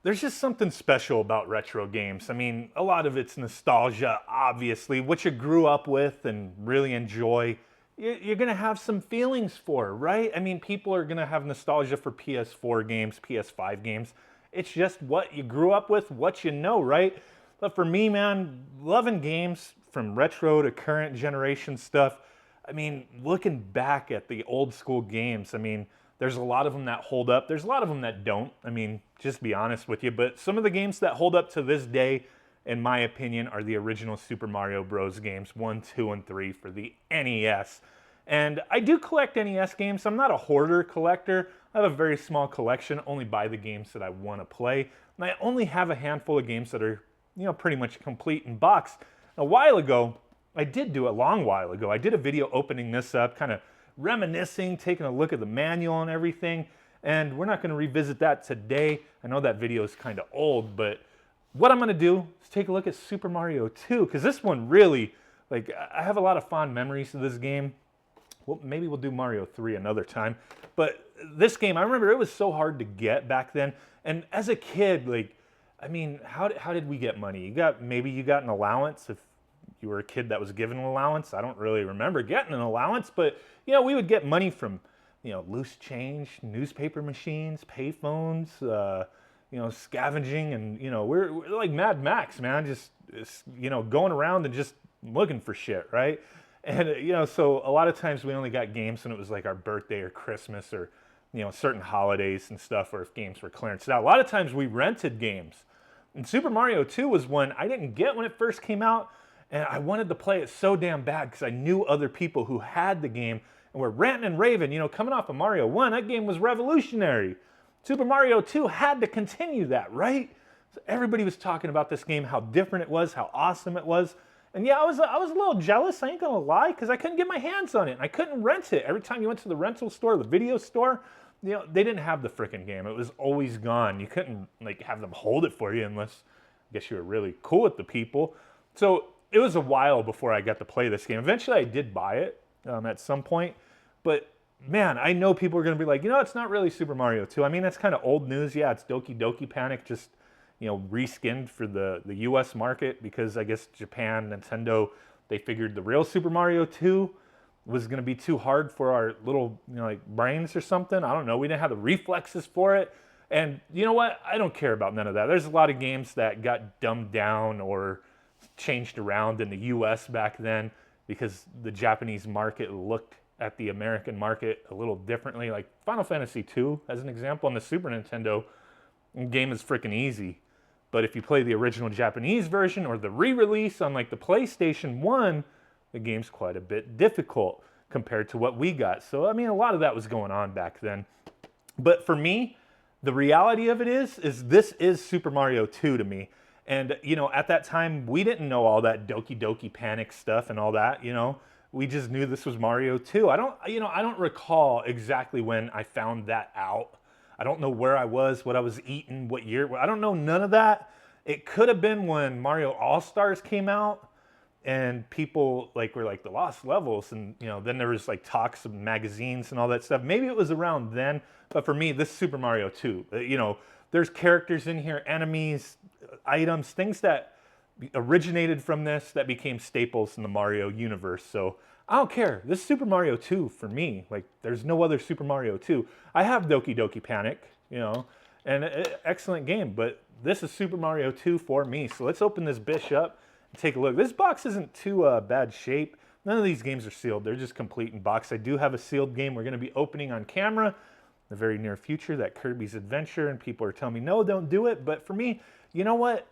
There's just something special about retro games. I mean, a lot of it's nostalgia, obviously, what you grew up with and really enjoy. You're going to have some feelings for, right? I mean, people are going to have nostalgia for PS4 games, PS5 games. It's just what you grew up with, what you know, right? But for me, man, loving games from retro to current generation stuff, I mean, looking back at the old school games, I mean, there's a lot of them that hold up. There's a lot of them that don't. I mean, just be honest with you. But some of the games that hold up to this day, in my opinion, are the original Super Mario Bros. Games 1, 2, and 3 for the NES. And I do collect NES games. I'm not a hoarder collector. I have a very small collection, only buy the games that I want to play. And I only have a handful of games that are, pretty much complete in box. A while ago, I did do a long while ago. I did a video opening this up, kind of reminiscing, taking a look at the manual and everything. And we're not going to revisit that today. I know that video is kind of old, but what I'm going to do is take a look at Super Mario 2, because this one really, like, I have a lot of fond memories of this game. Well, maybe we'll do Mario 3 another time. But this game, I remember it was so hard to get back then. And as a kid, like, I mean, how did we get money? Maybe you got an allowance if you were a kid that was given an allowance. I don't really remember getting an allowance, but we would get money from loose change, newspaper machines, payphones, scavenging, and we're like Mad Max, man, just going around and just looking for shit, right? And so a lot of times we only got games when it was like our birthday or Christmas or certain holidays and stuff, or if games were clearance out. A lot of times we rented games. And Super Mario 2 was one I didn't get when it first came out, and I wanted to play it so damn bad because I knew other people who had the game and were ranting and raving. Coming off of Mario 1, that game was revolutionary. Super Mario 2 had to continue that, right? So everybody was talking about this game, how different it was, how awesome it was. And yeah, I was a little jealous, I ain't gonna lie, because I couldn't get my hands on it. And I couldn't rent it. Every time you went to the rental store, the video store, they didn't have the frickin' game. It was always gone. You couldn't like have them hold it for you unless, I guess you were really cool with the people. So it was a while before I got to play this game. Eventually I did buy it at some point. But man, I know people are gonna be like, it's not really Super Mario 2. I mean, that's kind of old news. Yeah, it's Doki Doki Panic, just reskinned for the US market, because I guess Japan, Nintendo, they figured the real Super Mario 2 was going to be too hard for our little like brains or something. I don't know. We didn't have the reflexes for it. And you know what? I don't care about none of that. There's a lot of games that got dumbed down or changed around in the US back then because the Japanese market looked at the American market a little differently. Like Final Fantasy 2, as an example, on the Super Nintendo, the game is freaking easy. But if you play the original Japanese version or the re-release on like the PlayStation 1, the game's quite a bit difficult compared to what we got. So, I mean, a lot of that was going on back then. But for me, the reality of it is this is Super Mario 2 to me. And, at that time, we didn't know all that Doki Doki Panic stuff and all that, We just knew this was Mario 2. I don't recall exactly when I found that out. I don't know where I was, what I was eating, what year. I don't know none of that. It could have been when Mario All-Stars came out and people were like the lost levels, and then there was like talks of magazines and all that stuff. Maybe it was around then, but for me, this is Super Mario 2. There's characters in here, enemies, items, things that originated from this that became staples in the Mario universe. So I don't care. This is Super Mario 2 for me. Like, there's no other Super Mario 2. I have Doki Doki Panic, and excellent game, but this is Super Mario 2 for me. So let's open this bitch up and take a look. This box isn't too bad shape. None of these games are sealed. They're just complete in box. I do have a sealed game we're going to be opening on camera in the very near future, that Kirby's Adventure, and people are telling me, no, don't do it. But for me, you know what?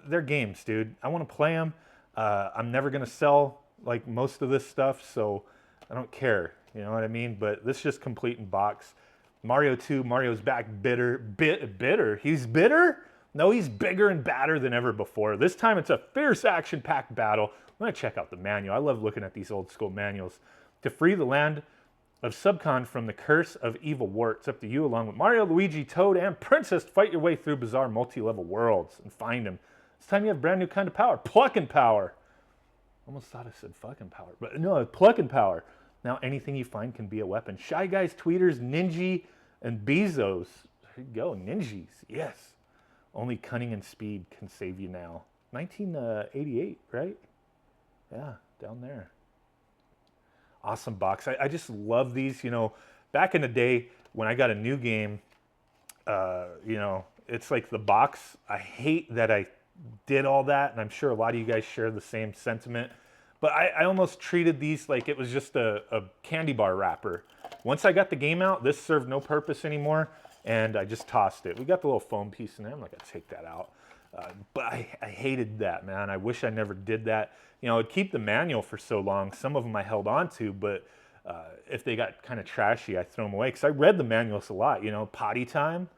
They're games, dude. I want to play them. I'm never going to sell like most of this stuff, so I don't care. You know what I mean? But this is just complete in box. Mario 2, Mario's back bitter. He's bitter? No, he's bigger and badder than ever before. This time it's a fierce action-packed battle. I'm going to check out the manual. I love looking at these old school manuals. To free the land of Subcon from the curse of evil war, it's up to you, along with Mario, Luigi, Toad, and Princess, to fight your way through bizarre multi-level worlds and find him. This time you have a brand new kind of power, plucking power. Almost thought I said fucking power, but no, plucking power. Now anything you find can be a weapon. Shy Guys, Tweeters, Ninja, and Bezos. There you go, Ninjas, yes. Only cunning and speed can save you now. 1988, right? Yeah, down there. Awesome box. I just love these. Back in the day when I got a new game, it's like the box. I hate that I did all that, and I'm sure a lot of you guys share the same sentiment. But I almost treated these like it was just a candy bar wrapper. Once I got the game out, this served no purpose anymore, and I just tossed it. We got the little foam piece in there. I'm not gonna take that out. But I hated that, man. I wish I never did that. I'd keep the manual for so long. Some of them I held on to, but if they got kind of trashy, I throw them away. Because I read the manuals a lot. Potty time,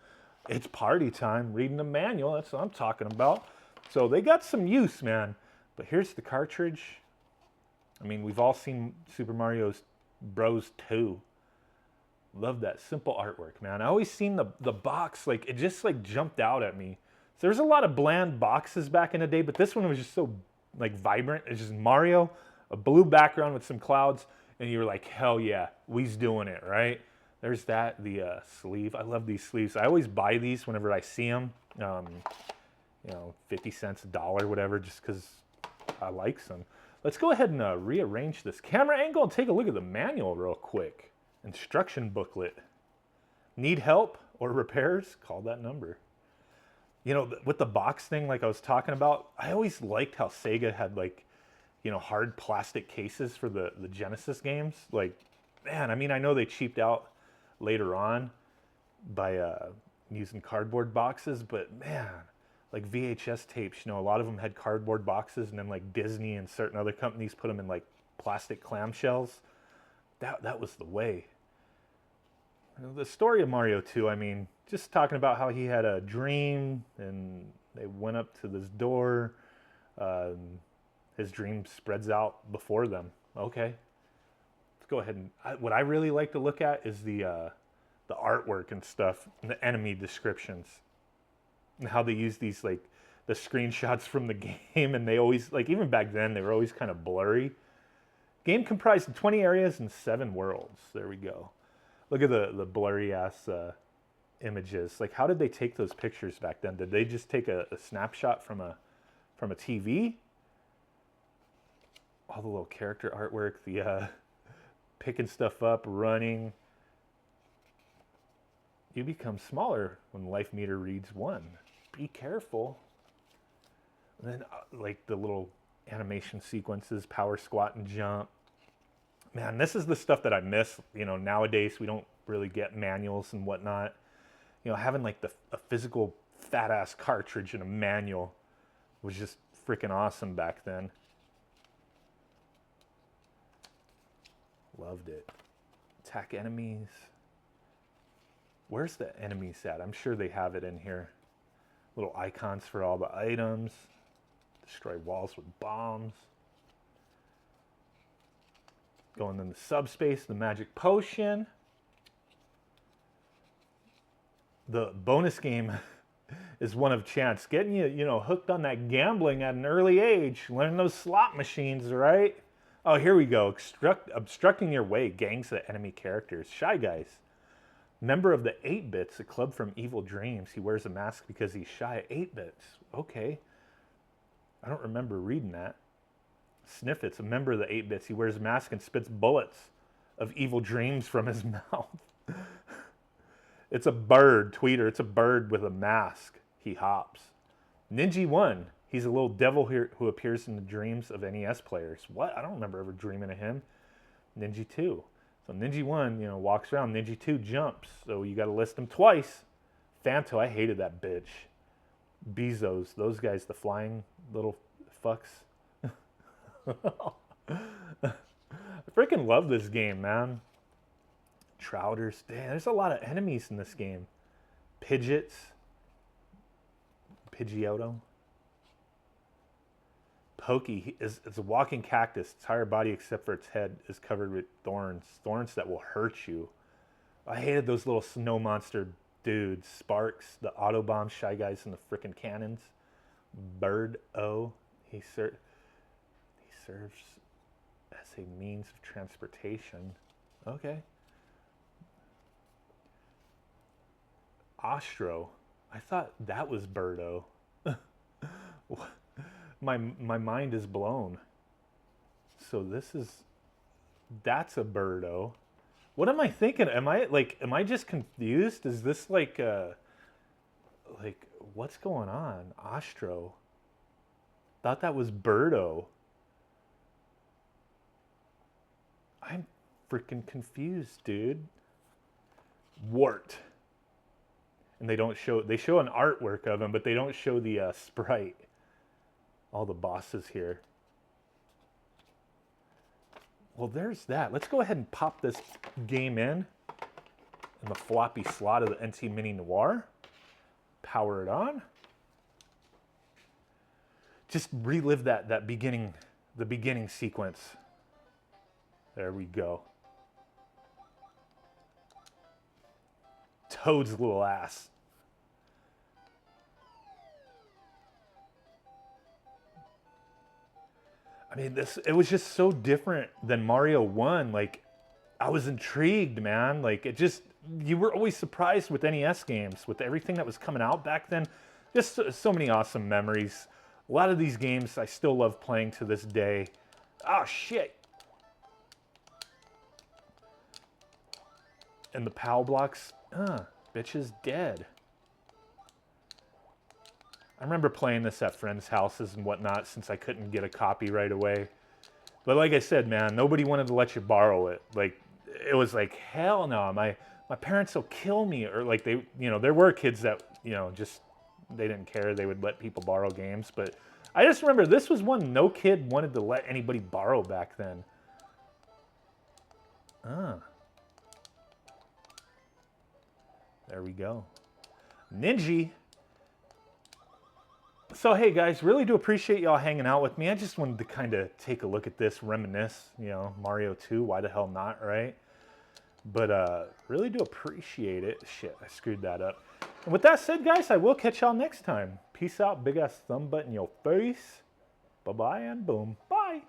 it's party time. Reading the manual, that's what I'm talking about. So they got some use, man. But here's the cartridge. I mean, we've all seen Super Mario Bros. 2. Love that simple artwork, man. I always seen the box, like it just like jumped out at me. So there's a lot of bland boxes back in the day, but this one was just so like vibrant. It's just Mario, a blue background with some clouds, and you were like, hell yeah, we's doing it, right? There's that, the sleeve. I love these sleeves. I always buy these whenever I see them. 50 cents, $1, whatever, just because I like some. Let's go ahead and rearrange this camera angle and take a look at the manual real quick. Instruction booklet. Need help or repairs? Call that number. With the box thing, like I was talking about, I always liked how Sega had like, hard plastic cases for the Genesis games. Like, man, I mean, I know they cheaped out later on by using cardboard boxes, but man, like VHS tapes, a lot of them had cardboard boxes, and then like Disney and certain other companies put them in like plastic clamshells. That was the way. The story of Mario 2, I mean, just talking about how he had a dream and they went up to this door. His dream spreads out before them. Okay. Let's go ahead and... what I really like to look at is the artwork and stuff, and the enemy descriptions. And how they use these, like, the screenshots from the game, and they always, like, even back then, they were always kind of blurry. Game comprised of 20 areas and 7 worlds. There we go. Look at the blurry-ass images. Like, how did they take those pictures back then? Did they just take a snapshot from a TV? All the little character artwork, the picking stuff up, running. You become smaller when life meter reads 1. Be careful. And then, like, the little animation sequences, power, squat, and jump. Man, this is the stuff that I miss. Nowadays we don't really get manuals and whatnot. Having like a physical fat-ass cartridge and a manual was just freaking awesome back then. Loved it. Attack enemies. Where's the enemies at? I'm sure they have it in here. Little icons for all the items. Destroy walls with bombs. Going in the subspace, the magic potion. The bonus game is one of chance. Getting you, hooked on that gambling at an early age. Learning those slot machines, right? Oh, here we go. Obstructing your way. Gangs of enemy characters. Shy Guys. Member of the 8-Bits, a club from evil dreams. He wears a mask because he's shy. 8-Bits. Okay. I don't remember reading that. Sniffits, a member of the 8-Bits. He wears a mask and spits bullets of evil dreams from his mouth. It's a bird, Tweeter. It's a bird with a mask. He hops. Ninja 1. He's a little devil here who appears in the dreams of NES players. What? I don't remember ever dreaming of him. Ninja 2. So Ninja 1, walks around. Ninja 2 jumps. So you got to list them twice. Phanto, I hated that bitch. Bezos, those guys, the flying little fucks. I freaking love this game, man. Trouters. Damn, there's a lot of enemies in this game. Pidgeots. Pidgeotto. Pokey is a walking cactus. Its entire body except for its head is covered with thorns. Thorns that will hurt you. I hated those little snow monster dudes. Sparks, the Autobomb, Shy Guys, and the frickin' cannons. Bird O. He serves as a means of transportation. Okay. Ostro. I thought that was Birdo. My mind is blown. So that's a Birdo. What am I thinking? Am I just confused? Is this like what's going on? Ostro. Thought that was Birdo. I'm freaking confused, dude. Wart. And they show an artwork of him, but they don't show the sprite. All the bosses here. Well, there's that. Let's go ahead and pop this game in the floppy slot of the NT Mini Noir. Power it on. Just relive the beginning sequence. There we go. Toad's little ass. I mean, it was just so different than Mario 1. Like, I was intrigued, man. Like, you were always surprised with NES games, with everything that was coming out back then. Just so many awesome memories. A lot of these games I still love playing to this day. Oh, shit. And the PAL blocks, bitch is dead. I remember playing this at friends' houses and whatnot since I couldn't get a copy right away. But like I said, man, nobody wanted to let you borrow it. Like, it was like, hell no, my parents will kill me. Or like there were kids that, just, they didn't care. They would let people borrow games. But I just remember this was one no kid wanted to let anybody borrow back then. There we go. Ninja. So, hey guys, really do appreciate y'all hanging out with me. I just wanted to kind of take a look at this, reminisce, Mario 2, why the hell not, right? But really do appreciate it. Shit, I screwed that up. And with that said, guys, I will catch y'all next time. Peace out, big ass thumb butt in your face. Bye-bye and boom. Bye.